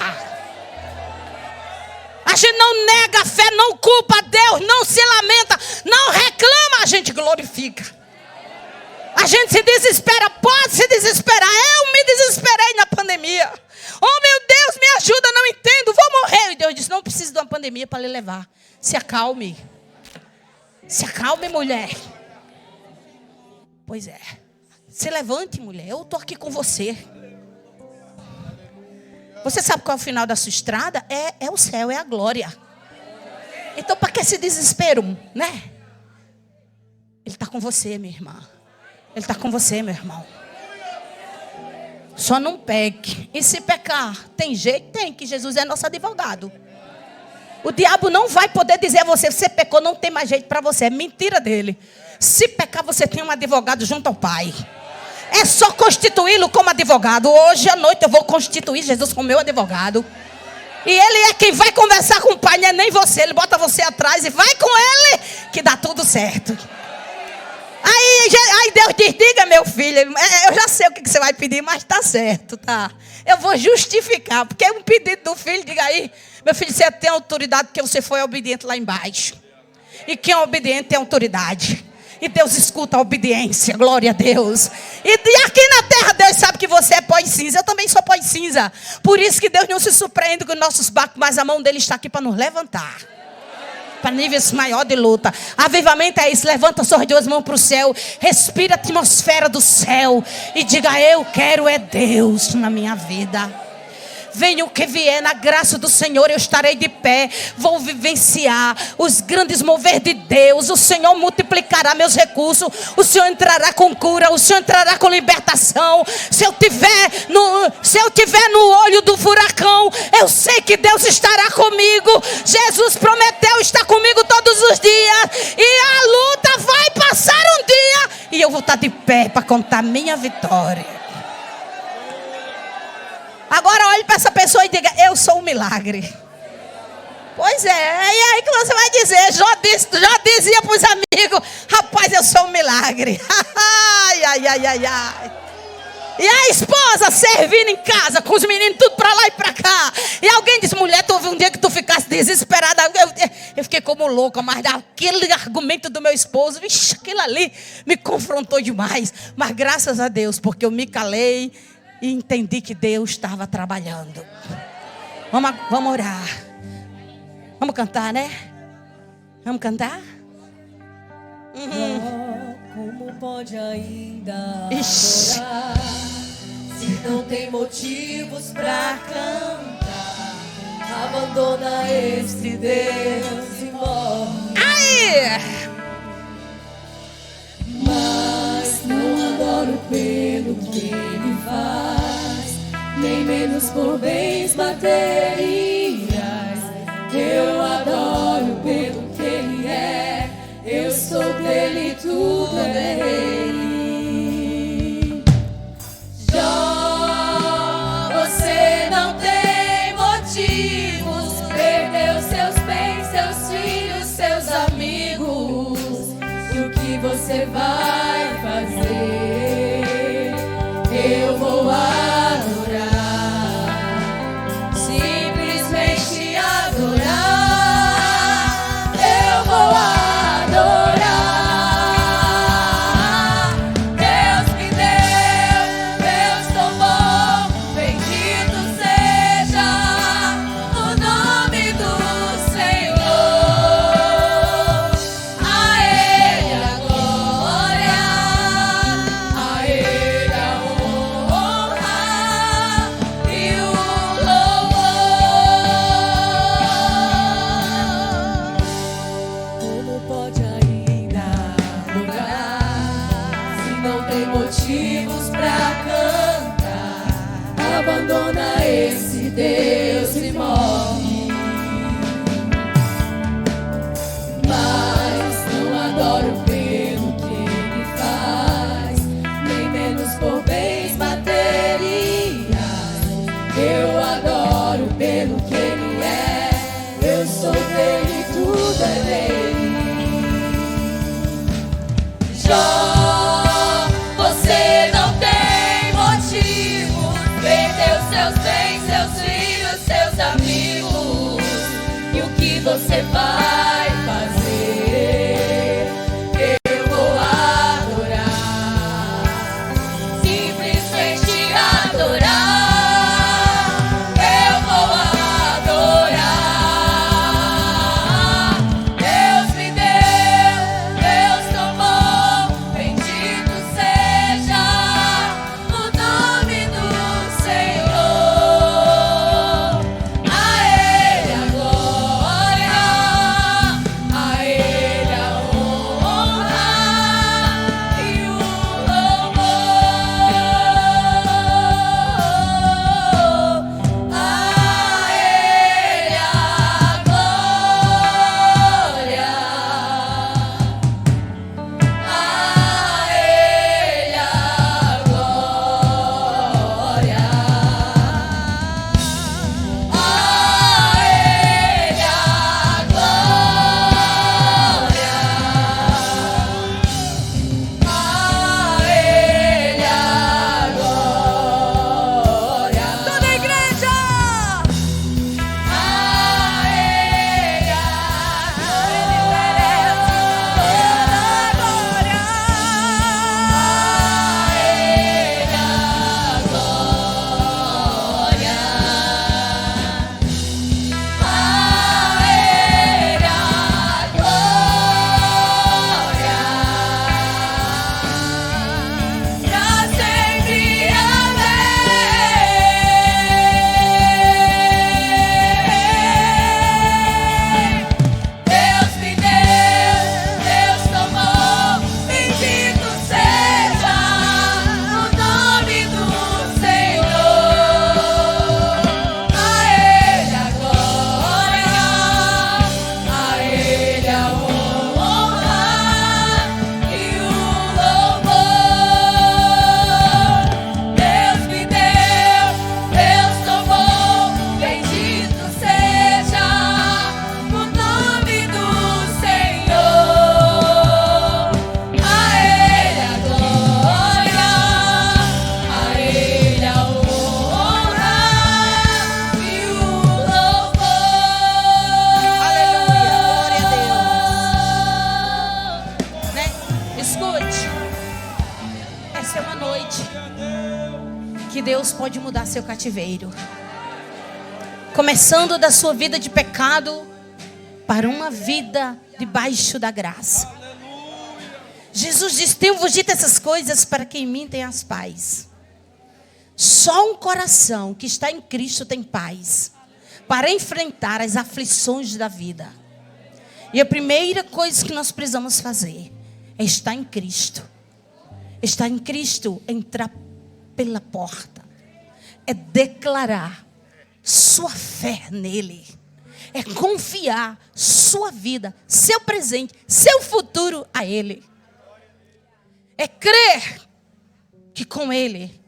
Speaker 1: A gente não nega a fé, não culpa Deus, não se lamenta, não reclama, a gente glorifica. A gente se desespera, pode se desesperar. Eu me desesperei na pandemia. Oh meu Deus, me ajuda, não entendo, vou morrer. E Deus disse: não precisa de uma pandemia para lhe levar. Se acalme. Se acalme, mulher. Pois é. Se levante, mulher, eu estou aqui com você. Você sabe qual é o final da sua estrada? É o céu, é a glória. Então para que esse desespero, né? Ele está com você, minha irmã. Ele está com você, meu irmão. Só não peque. E se pecar, tem jeito? Tem, que Jesus é nosso advogado. O diabo não vai poder dizer a você: você pecou, não tem mais jeito para você. É mentira dele. Se pecar, você tem um advogado junto ao Pai. É só constituí-lo como advogado. Hoje à noite eu vou constituir Jesus como meu advogado. E ele é quem vai conversar com o Pai, não é nem você. Ele bota você atrás e vai com ele, que dá tudo certo. Aí Deus diz: diga, meu filho, eu já sei o que você vai pedir, mas está certo, tá? Eu vou justificar, porque é um pedido do filho. Diga aí: meu filho, você tem autoridade porque você foi obediente lá embaixo. E quem é obediente tem autoridade. E Deus escuta a obediência, glória a Deus. E aqui na terra Deus sabe que você é pó e cinza. Eu também sou pó e cinza. Por isso que Deus não se surpreende com os nossos barcos, mas a mão dele está aqui para nos levantar. Para níveis maior de luta. Avivamento é isso. Levanta suas duas mãos para o céu. Respira a atmosfera do céu. E diga: eu quero é Deus na minha vida. Venha o que vier, na graça do Senhor eu estarei de pé. Vou vivenciar os grandes mover de Deus. O Senhor multiplicará meus recursos. O Senhor entrará com cura. O Senhor entrará com libertação. Se eu tiver no olho do furacão, eu sei que Deus estará comigo. Jesus prometeu estar comigo todos os dias. E a luta vai passar um dia. E eu vou estar de pé para contar minha vitória. Agora olhe para essa pessoa e diga: eu sou um milagre. Pois é, e aí que você vai dizer? Já dizia para os amigos: rapaz, eu sou um milagre. Ai, ai, ai, ai, ai. E a esposa servindo em casa, com os meninos tudo para lá e para cá. E alguém disse: mulher, tu houve um dia que tu ficasse desesperada. Eu fiquei como louca, mas aquele argumento do meu esposo, vixe, aquilo ali me confrontou demais. Mas graças a Deus, porque eu me calei e entendi que Deus estava trabalhando. Vamos orar. Vamos cantar, né? Vamos cantar?
Speaker 2: Como pode ainda adorar se não tem motivos pra cantar? Abandona esse Deus e morre.
Speaker 1: Aí!
Speaker 2: Mas não adoro pelo que ele faz, nem menos por bens materiais. Eu adoro pelo que ele é. Eu sou dele, tudo é dele. Jó, você não tem motivos. Perdeu seus bens, seus filhos, seus amigos. E o que você vai fazer? Eu vou adorar, simplesmente adorar. Eu vou adorar. Deus me deu, Deus tomou. Bendito seja o nome do Senhor. A Ele a glória, a Ele a honra e o louvor. Como pode ainda adorar se não tem motivos pra cantar? Abandona esse Deus e morre. Mas não adoro pelo que ele faz, nem menos por bens materiais. Eu adoro pelo que ele é. Eu sou dele, tudo é dele. Jó, você não tem motivo. Perdeu seus bens, seus filhos, seus amigos. E o que você vai fazer? Eu vou adorar, simplesmente adorar. Eu vou adorar. Deus me deu, Deus tomou. Bendito seja o nome do Senhor. A Ele a glória,
Speaker 1: que Deus pode mudar seu cativeiro. Começando da sua vida de pecado para uma vida debaixo da graça. Jesus disse: tenho-vos dito essas coisas para que em mim tenhas paz. Só um coração que está em Cristo tem paz para enfrentar as aflições da vida. E a primeira coisa que nós precisamos fazer é estar em Cristo. Estar em Cristo é entrar pela porta. É declarar sua fé nele. É confiar sua vida, seu presente, seu futuro a ele. É crer que com ele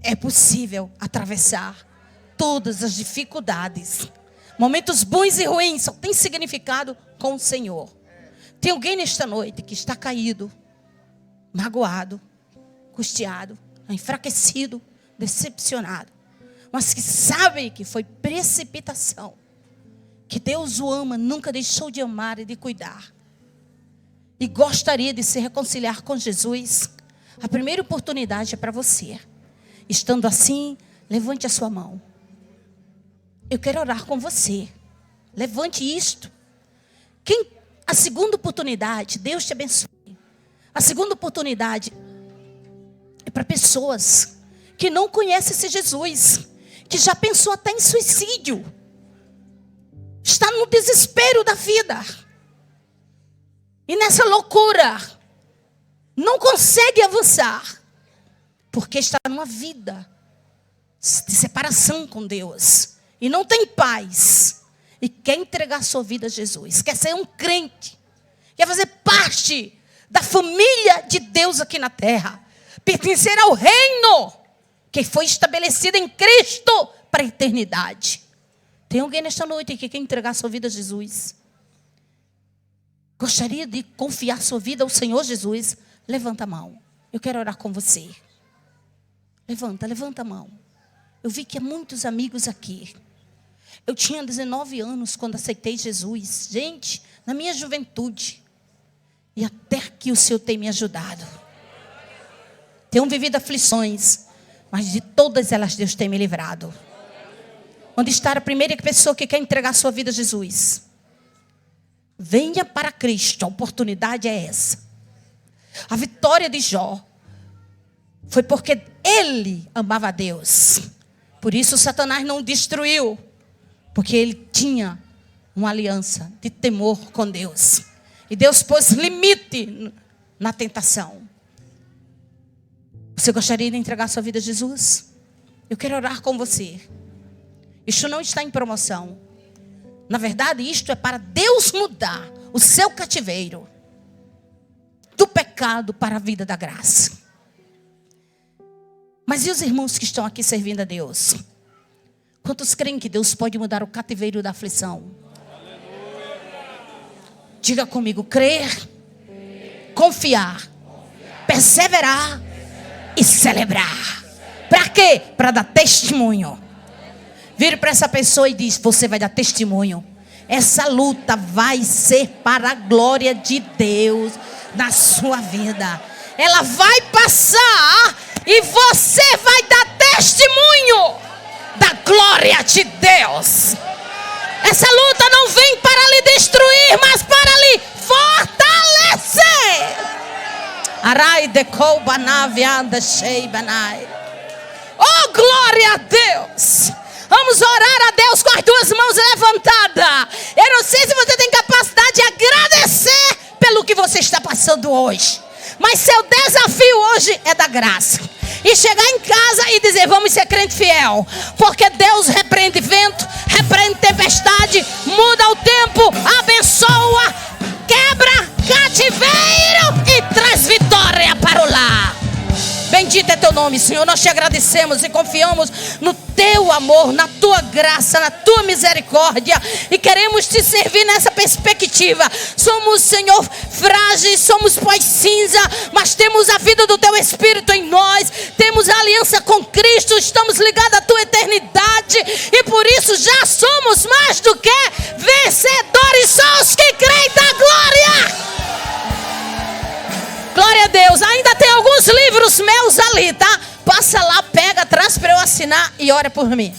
Speaker 1: é possível atravessar todas as dificuldades. Momentos bons e ruins só tem significado com o Senhor. Tem alguém nesta noite que está caído, magoado, angustiado, enfraquecido, decepcionado, mas que sabe que foi precipitação, que Deus o ama, nunca deixou de amar e de cuidar, e gostaria de se reconciliar com Jesus. A primeira oportunidade é para você. Estando assim, levante a sua mão. Eu quero orar com você. Levante isto. A segunda oportunidade, Deus te abençoe. A segunda oportunidade é para pessoas que não conhecem esse Jesus, que já pensou até em suicídio, está no desespero da vida, e nessa loucura não consegue avançar, porque está numa vida de separação com Deus, e não tem paz, e quer entregar sua vida a Jesus, quer ser um crente, quer fazer parte da família de Deus aqui na terra, pertencer ao reino que foi estabelecido em Cristo para a eternidade. Tem alguém nesta noite que quer entregar sua vida a Jesus? Gostaria de confiar sua vida ao Senhor Jesus? Levanta a mão. Eu quero orar com você. Levanta a mão. Eu vi que há muitos amigos aqui. Eu tinha 19 anos quando aceitei Jesus. Gente, na minha juventude. E até que o Senhor tem me ajudado. Tenho vivido aflições, mas de todas elas Deus tem me livrado. Onde está a primeira pessoa que quer entregar sua vida a Jesus? Venha para Cristo, a oportunidade é essa. A vitória de Jó foi porque ele amava a Deus. Por isso Satanás não o destruiu, porque ele tinha uma aliança de temor com Deus. E Deus pôs limite na tentação. Você gostaria de entregar sua vida a Jesus? Eu quero orar com você. Isto não está em promoção. Na verdade, isto é para Deus mudar o seu cativeiro do pecado para a vida da graça. Mas e os irmãos que estão aqui servindo a Deus? Quantos creem que Deus pode mudar o cativeiro da aflição? Diga comigo: crer, confiar, perseverar e celebrar. Para quê? Para dar testemunho. Vire para essa pessoa e diz: você vai dar testemunho. Essa luta vai ser para a glória de Deus na sua vida. Ela vai passar e você vai dar testemunho da glória de Deus. Essa luta não vem para lhe destruir, mas para lhe fortalecer. Arai de anda sheibanai. Oh, glória a Deus! Vamos orar a Deus com as duas mãos levantadas. Eu não sei se você tem capacidade de agradecer pelo que você está passando hoje, mas seu desafio hoje é da graça. E chegar em casa e dizer: vamos ser crente fiel, porque Deus repreende vento, repreende tempestade, muda o tempo, abençoa, quebra cativeiro e traz vitória para o lar. Bendito é teu nome, Senhor. Nós te agradecemos e confiamos no teu amor, na tua graça, na tua misericórdia. E queremos te servir nessa perspectiva. Somos, Senhor, frágeis, somos pó cinza, mas temos a vida do teu Espírito em nós. Temos a aliança com Cristo, estamos ligados à tua eternidade. E por isso já somos mais do que vencedores. Só os que creem da glória. Glória a Deus. Ainda tem alguns livros meus ali, tá? Passa lá, pega, traz abraço para eu assinar e ora por mim.